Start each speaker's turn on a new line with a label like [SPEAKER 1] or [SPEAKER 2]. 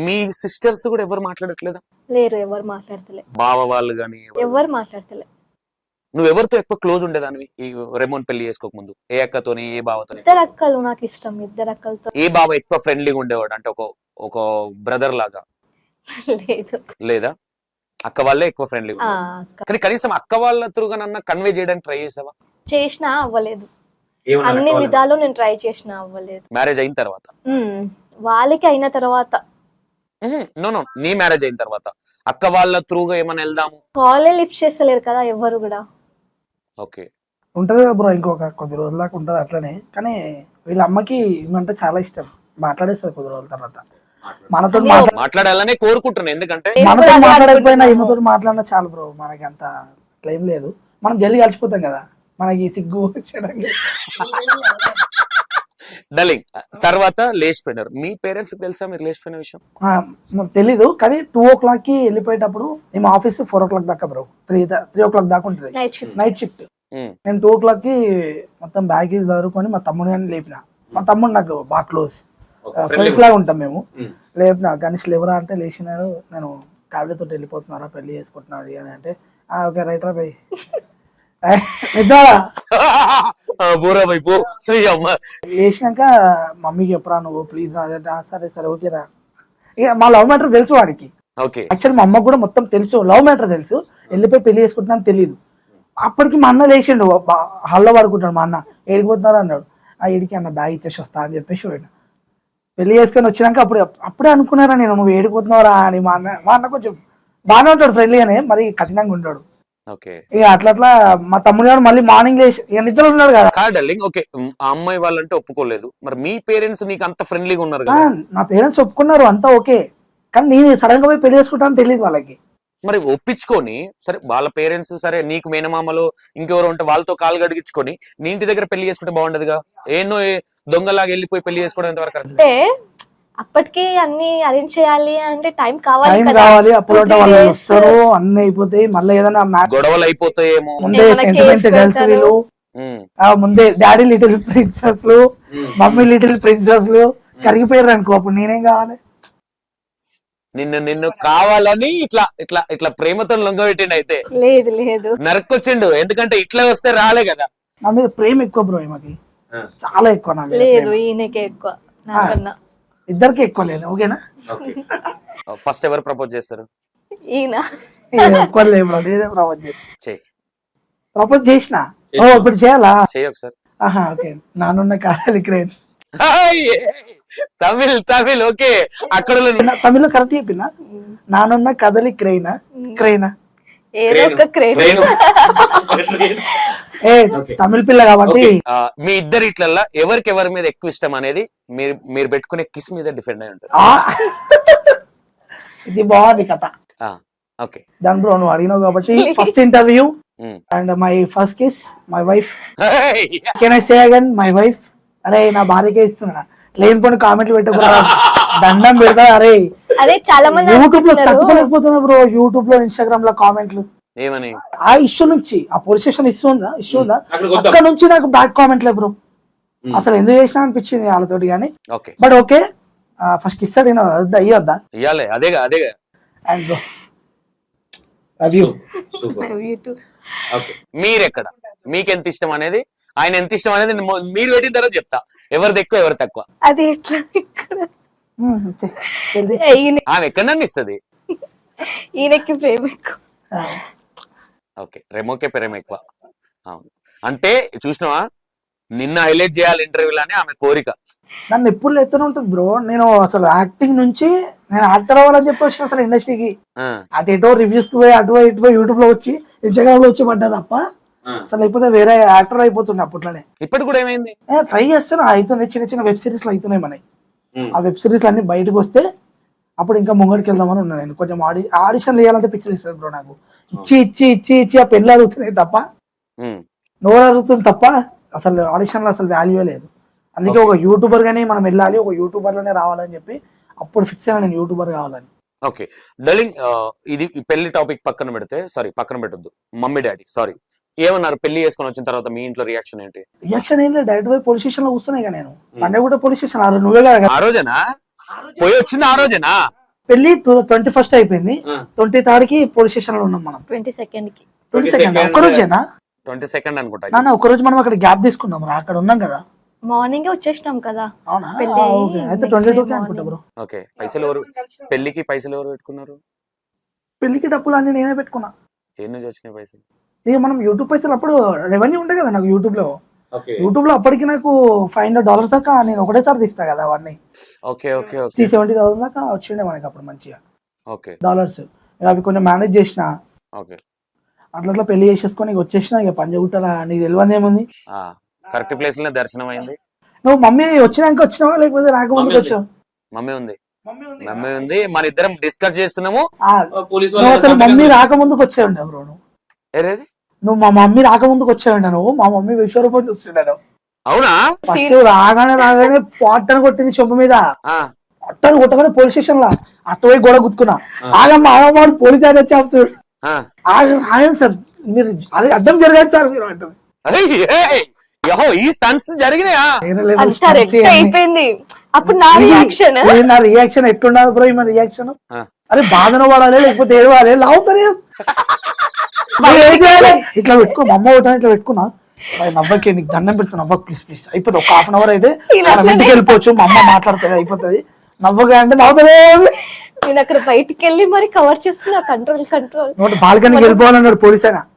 [SPEAKER 1] మీ sisters కూడా ఎవరు మాట్లాడట్లేదా?
[SPEAKER 2] లేరు, ఎవరు మాట్లాడతలే,
[SPEAKER 1] బావ వాళ్ళు గాని
[SPEAKER 2] ఎవరు మాట్లాడతలే.
[SPEAKER 1] నువ్వు ఎవరితో ఎక్కువ క్లోజ్ ఉండేదానివి ఈ రెమోన్ పెళ్లి చేసుకోక ముందు? ఏ అక్కతోని, ఏ బావతోని?
[SPEAKER 2] ఇద్దరు అక్కలు నాకు ఇష్టం, ఇద్దరు అక్కలతో.
[SPEAKER 1] ఏ బావ ఎక్కువ ఫ్రెండ్లీగా ఉండేవాడు, అంటే ఒక బ్రదర్ లాగా?
[SPEAKER 2] లేదు.
[SPEAKER 1] లేదా? అక్క వాళ్ళే ఎక్కువ ఫ్రెండ్లీగా
[SPEAKER 2] ఆ,
[SPEAKER 1] ఉండేవాడు.
[SPEAKER 2] అక్క
[SPEAKER 1] కానీ కనీసం అక్క వాళ్ళ త్రూగానన్నా కన్వే చేయడానికి ట్రై చేసావా?
[SPEAKER 2] చేసినా అవ్వలేదు. అన్ని విధాలు నేను ట్రై చేసినా అవ్వలేదు.
[SPEAKER 1] మ్యారేజ్ అయిన తర్వాత?
[SPEAKER 2] వాళ్ళకి అయిన తర్వాత.
[SPEAKER 1] నో నో, నీ మ్యారేజ్ అయిన తర్వాత అక్క వాళ్ళ త్రూగా ఏమైనా వెళ్దాము?
[SPEAKER 2] కాలే లిఫ్ట్ చేస్తలేరు కదా ఎవరు కూడా.
[SPEAKER 1] ఓకే,
[SPEAKER 3] ఉంటది కదా బ్రో, ఇంకొక కొద్ది రోజుల దాకా ఉంటది అట్లనే. కానీ వీళ్ళ అమ్మకి ఇవంటే చాలా ఇష్టం, మాట్లాడేస్తుంది కొద్ది రోజుల తర్వాత. మనతో
[SPEAKER 1] మాట్లాడాలనే కోరుకుంటున్నాను, ఎందుకంటే
[SPEAKER 3] మనతో మాట్లాడకపోయినా ఈమెతో మాట్లాడినా చాలు బ్రో, మనకి అంత క్లెయిమ్ లేదు. మనం జల్దీ కలిసిపోతాం కదా, మనకి సిగ్గు
[SPEAKER 1] డలింగ్. తర్వాత లేచిపోయినారు. మీ పేరెంట్స్ తెలుసా మీరు లేచిపోయిన విషయం?
[SPEAKER 3] తెలీదు, కానీ 2 o'clock కి వెళ్ళిపోయేటప్పుడు మేము ఆఫీస్ 4 o'clock దాకా బ్రో, 3 o'clock దాకా ఉంటుంది నైట్ షిఫ్ట్. నేను 2 o'clock కి మొత్తం బ్యాగేజ్ చదువుకొని మా తమ్ముడు కానీ లేపిన. మా తమ్ముడు నాకు బాగా క్లోజ్ ఫ్రెండ్స్ లాగా ఉంటాం మేము. లేపిన గణేష్ లేవరా అంటే లేచినారు. నేను టాబ్లెట్ తోటి వెళ్ళిపోతున్నారా, పెళ్లి చేసుకుంటున్నది అని అంటే ఓకే రైట్ రా బై లేచినాక మమ్మీకి చెప్పరా నువ్వు ప్లీజ్ రా అంటే సరే సరే ఓకే రా. ఇక మా లవ్ మ్యాటర్ తెలుసు వాడికి. యాక్చువల్ మా అమ్మకు కూడా మొత్తం తెలుసు, లవ్ మ్యాటర్ తెలుసు. వెళ్ళిపోయి పెళ్లి చేసుకుంటున్నా తెలియదు. అప్పటికి మా అన్న లేచిండు, హల్లో పడుకుంటాడు. మా అన్న ఏడిపోతున్నారు అన్నాడు. ఆ ఏడికి అన్న బ్యాగ్ ఇచ్చేసి వస్తా అని చెప్పేసి పోయినా. పెళ్లి చేసుకొని వచ్చినాక అప్పుడే అనుకున్నారా నేను నువ్వు ఏడిపోతున్నావురా అని. మా అన్న కొంచెం బాగానే ఉంటాడు, ఫ్రెండ్లీగానే, మరి కఠినంగా ఉంటాడు. ఇక అట్లా మా తమ్ముడు గారు మళ్ళీ మార్నింగ్ లేచి ఇక నిద్ర ఉన్నాడు కదా.
[SPEAKER 1] ఓకే, ఆ అమ్మాయి వాళ్ళంటే ఒప్పుకోలేదు, మరి మీ పేరెంట్స్ నీకు అంత ఫ్రెండ్లీగా ఉన్నారు?
[SPEAKER 3] నా పేరెంట్స్ ఒప్పుకున్నారు, అంతా ఓకే. కానీ నేను సడన్ గా పోయి పెళ్లి చేసుకుంటాను తెలియదు వాళ్ళకి.
[SPEAKER 1] మరి ఒప్పించుకొని సరే, వాళ్ళ పేరెంట్స్ సరే నీకు మేనమామలు ఇంకెవరు ఉంటే వాళ్ళతో కాలు గడిగించుకొని నీ ఇంటి దగ్గర పెళ్లి చేసుకుంటే బాగుండదుగా? ఏనో దొంగలాగా వెళ్ళిపోయి పెళ్లి చేసుకోవడం ఎంతవరకు?
[SPEAKER 2] అంటే అప్పటికి అన్ని అరేంజ్ చేయాలి అంటే టైం కావాలి.
[SPEAKER 3] అప్పుడు వాళ్ళు వస్తారు, అన్ని అయిపోతాయి. మళ్ళీ ఏదైనా
[SPEAKER 1] గొడవలు అయిపోతాయేమో.
[SPEAKER 3] ముందే సెంటిమెంట్ గర్ల్స్ వీళ్ళు, ముందే డాడీ లిటిల్ ప్రిన్సెస్ లు, మమ్మీ లిటిల్ ప్రిన్సెస్ లు కరిగిపోయారు అనుకో, అప్పుడు నేనేం కావాలి?
[SPEAKER 1] నిన్ను కావాలని ఇట్లా ఇట్లా ఇట్లా ప్రేమతో లొంగబెట్టిండు. అయితే
[SPEAKER 2] లేదు లేదు
[SPEAKER 1] నరకొచ్చిండు, ఎందుకంటే ఇట్లా వస్తే రాలే కదా.
[SPEAKER 3] నా మీద ప్రేమ ఎక్కువ బ్రో, ఈమెకి చాలా ఎక్కువ. నా మీద
[SPEAKER 2] లేదు, ఈయనకే ఎక్కువ, నాకన్నా
[SPEAKER 3] ఇద్దరికి ఎక్కువ. లేదు ఓకేనా?
[SPEAKER 1] ఫస్ట్ ఎవరు ప్రపోజ్ చేస్తారు?
[SPEAKER 2] ఈయన.
[SPEAKER 3] ఎక్కువ లేదు బ్రో, నేనే ప్రపోజ్ చేసిన. ఇప్పుడు చేయాలా?
[SPEAKER 1] చెయ్యి ఒకసారి.
[SPEAKER 3] ఓకే. నానున్న కాలి క్రేన్.
[SPEAKER 1] తమిళ్ ఓకే. అక్కడ
[SPEAKER 3] తమిళ్ కరెక్ట్ చెప్పినా? నానున్న కదలి క్రైనా క్రైనా
[SPEAKER 2] ఏదో ఒక క్రేన్.
[SPEAKER 3] తమిళ పిల్ల కాబట్టి.
[SPEAKER 1] మీ ఇద్దరు ఇట్లల్లా ఎవరికి ఎవరి మీద ఎక్కువ ఇష్టం అనేది మీరు పెట్టుకునే కిస్ మీద డిపెండ్ అయి ఉంటుంది.
[SPEAKER 3] ఇది బాగుంది కథ.
[SPEAKER 1] ఓకే
[SPEAKER 3] దాని బ్రో నువ్వు అడిగినావు కాబట్టి first interview and my first kiss my wife. Can I say again my wife? అరే నా భార్యకే ఇస్తున్నా, లేనిపోయిన కామెంట్లు పెట్టకుండా దండం పెడతా. అరే
[SPEAKER 2] చాలా మంది
[SPEAKER 3] యూట్యూబ్ లో తట్టుకోలేకపోతున్నా బ్రో, యూట్యూబ్ లో ఇన్స్టాగ్రామ్ లో కామెంట్లు
[SPEAKER 1] ఏమని?
[SPEAKER 3] ఆ ఇష్యూ నుంచి, ఆ పోలీస్ స్టేషన్ ఇష్యూ ఉందా అక్కడ నుంచి నాకు బ్యాడ్ కామెంట్లే బ్రో. అసలు ఎందుకు చేసినా అనిపించింది వాళ్ళతోటి. కానీ బట్ ఓకే, ఫస్ట్ కిస్ అయ్యొద్దా?
[SPEAKER 1] అదేగా
[SPEAKER 3] అండ్ బ్రో లవ్ యూ.
[SPEAKER 1] మీరెక్కడ మీకెంత ఇష్టం అనేది, ఆయన ఎంత ఇష్టం అనేది మీరు పెట్టిన తర్వాత చెప్తా, ఎవరిది ఎక్కువ ఎవరు తక్కువ.
[SPEAKER 2] అది ఎట్లా?
[SPEAKER 1] ఆమె ఎక్కడన్నా ఇస్తుంది,
[SPEAKER 2] ఈయనకి ప్రేమ ఎక్కువ.
[SPEAKER 1] ఓకే, రెమోకే ప్రేమ ఎక్కువ. అంటే చూసినావా, నిన్న హైలైట్ చేయాలి ఇంటర్వ్యూలో అని ఆమె కోరిక.
[SPEAKER 3] నన్ను ఎప్పుడు ఎత్తనే ఉంటుంది బ్రో. నేను అసలు యాక్టింగ్ నుంచి నేను యాక్టర్ అవ్వాలని చెప్పి వచ్చిన అసలు ఇండస్ట్రీకి. అటు ఎటో రివ్యూస్ కి పోయి అటు ఇటు యూట్యూబ్ లో వచ్చి ఇన్స్టాగ్రామ్ లో వచ్చి పడ్డా తప్ప అసలు లేకపోతే వేరే యాక్టర్ అయిపోతుండే అప్పట్లోనే.
[SPEAKER 1] ఇప్పుడు కూడా ఏమైంది?
[SPEAKER 3] ట్రై చేస్తాను, అవుతుంది. చిన్న వెబ్ సిరీస్ లో అవుతున్నాయి మనకి. ఆ వెబ్ సిరీస్ అన్ని బయటకు వస్తే అప్పుడు ఇంకా ముంగడికి వెళ్దామని ఉన్నాను. నేను కొంచెం ఆడిషన్ వేయాలంటే పిక్చర్ ఇస్తుంది బ్రో నాకు. ఇచ్చి ఆ పెళ్ళి అడుగుతున్నాయి తప్ప, నోరు అడుగుతుంది తప్ప అసలు ఆడిషన్ లో అసలు వాల్యూ లేదు. అందుకే ఒక యూట్యూబర్ గానే మనం వెళ్ళాలి, ఒక యూట్యూబర్ లోనే రావాలని చెప్పి అప్పుడు ఫిక్స్ అయినా నేను యూట్యూబర్ కావాలని.
[SPEAKER 1] ఓకే డర్లింగ్, ఇది పెళ్లి టాపిక్ పక్కన పెడితే, సారీ పక్కన పెట్టొద్దు, మమ్మీ డాడీ సారీ ఏమన్నారు పెళ్లి చేసుకొని వచ్చిన తర్వాత? మీ ఇంట్లో రియాక్షన్ ఏంటి?
[SPEAKER 3] రియాక్షన్ ఏం లేదు, డైరెక్ట్ పోయి పోలీస్ స్టేషన్ లో కూర్చున్నాయి. నేను పండగ కూడా పోలీస్ స్టేషన్. నువ్వే కదా
[SPEAKER 1] ఆ రోజేనా? పోయి వచ్చింది ఆ రోజేనా?
[SPEAKER 3] పెళ్లి 21st అయిపోయింది, 23rd కి పోలీస్ స్టేషన్ లో ఉన్నాం మనం.
[SPEAKER 2] 22nd కి
[SPEAKER 3] 22nd ఒక్క రోజేనా
[SPEAKER 1] 22nd అనుకుంటా.
[SPEAKER 3] నాన్న ఒక రోజు మనం అక్కడ గ్యాప్ తీసుకున్నాం రా, అక్కడ ఉన్నాం కదా.
[SPEAKER 2] మార్నింగ్ వచ్చేసినాం కదా.
[SPEAKER 3] అవునా
[SPEAKER 2] పెళ్లి
[SPEAKER 3] ఓకే, అయితే
[SPEAKER 2] next
[SPEAKER 3] 22కి
[SPEAKER 2] day
[SPEAKER 3] అనుకుంటా బ్రో.
[SPEAKER 1] ఓకే, పైసలు ఎవరు పెళ్లికి పైసలు ఎవరు పెట్టుకున్నారు?
[SPEAKER 3] పెళ్లికి డబ్బులు అన్ని నేనే పెట్టుకున్నా.
[SPEAKER 1] ఏ నుంచి వచ్చినాయి పైసలు?
[SPEAKER 3] ఇక మనం యూట్యూబ్ పైసలు అప్పుడు రెవెన్యూ ఉంటాయి కదా నాకు యూట్యూబ్ లో. యూట్యూబ్ లో అప్పటికి నాకు $500 దాకా నేను ఒకటేసారి తీస్తా కదా అవన్నీ.
[SPEAKER 1] ఓకే ఓకే ఓకే
[SPEAKER 3] 70,000 దాకా వచ్చిండే మనకి అప్పుడు మంచిగా
[SPEAKER 1] ఓకే
[SPEAKER 3] డాలర్స్. అవి కొంచెం మేనేజ్ చేసిన,
[SPEAKER 1] ఓకే.
[SPEAKER 3] అట్లా పెళ్లి చేసేసుకొని ఇక వచ్చేసిన. ఇక పంజగుట్టల నీకు తెలియదు ఏముంది.
[SPEAKER 1] కరెక్ట్ ప్లేస్ లో దర్శనం అయింది.
[SPEAKER 3] నువ్వు మమ్మీ వచ్చినాక వచ్చినావా లేకపోతే రాకముందుకు వచ్చావు?
[SPEAKER 1] మమ్మీ ఉంది, మమ్మీ ఉంది. మన ఇద్దరం డిస్కస్ చేస్తున్నాము.
[SPEAKER 3] నువ్వు అసలు మమ్మీ రాకముందుకు వచ్చావుండే బ్రో.
[SPEAKER 1] ఏరేది?
[SPEAKER 3] నువ్వు మా మమ్మీ రాకముందుకు వచ్చావుండే, నువ్వు మా మమ్మీ విశ్వరూపం చూస్తుండే.
[SPEAKER 1] అవునా?
[SPEAKER 3] ఫస్ట్ రాగానే పాటను కొట్టింది చెంప మీద. అట్టను కొట్టగానే పోలీస్ స్టేషన్ లా అటువైపు గోడ గుర్తుకున్నా. ఆగమ్మ ఆగమ్మ పోలీస్ ఆయన వచ్చి ఆపుతాడు. ఆగం సార్ మీరు అది అడ్డం జరగాలి సార్ మీరు అంటుంది.
[SPEAKER 1] ఈ స్టన్స్ జరిగినాయా?
[SPEAKER 2] అంతా రెడ్ అయిపోయింది. అప్పుడు నా రియాక్షన్
[SPEAKER 3] నా రియాక్షన్ ఎట్లుండాలి బ్రో? మన రియాక్షన్ అరే బాధన పడాలి లేకపోతే ఏడవాలి లావుతారే. ఇట్లా పెట్టుకో మా అమ్మ ఒకటి ఇట్లా పెట్టుకున్నా. నవ్వకి నీకు దండం పెడుతున్నా, నవ్వకు ప్లీజ్ ప్లీజ్ అయిపోతుంది, ఒక ½ అవర్ అయితే మనం ఇంటికి వెళ్ళిపోవచ్చు, మా అమ్మ మాట్లాడుతుంది అయిపోతుంది. నవ్వగా అంటే నవ్వుతారే.
[SPEAKER 2] నేను అక్కడ బయటికి వెళ్ళి మరి కవర్ చేస్తున్నా, కంట్రోల్
[SPEAKER 3] బాల్కనీకి వెళ్ళిపోవాలన్నాడు పోలీస్ అయినా.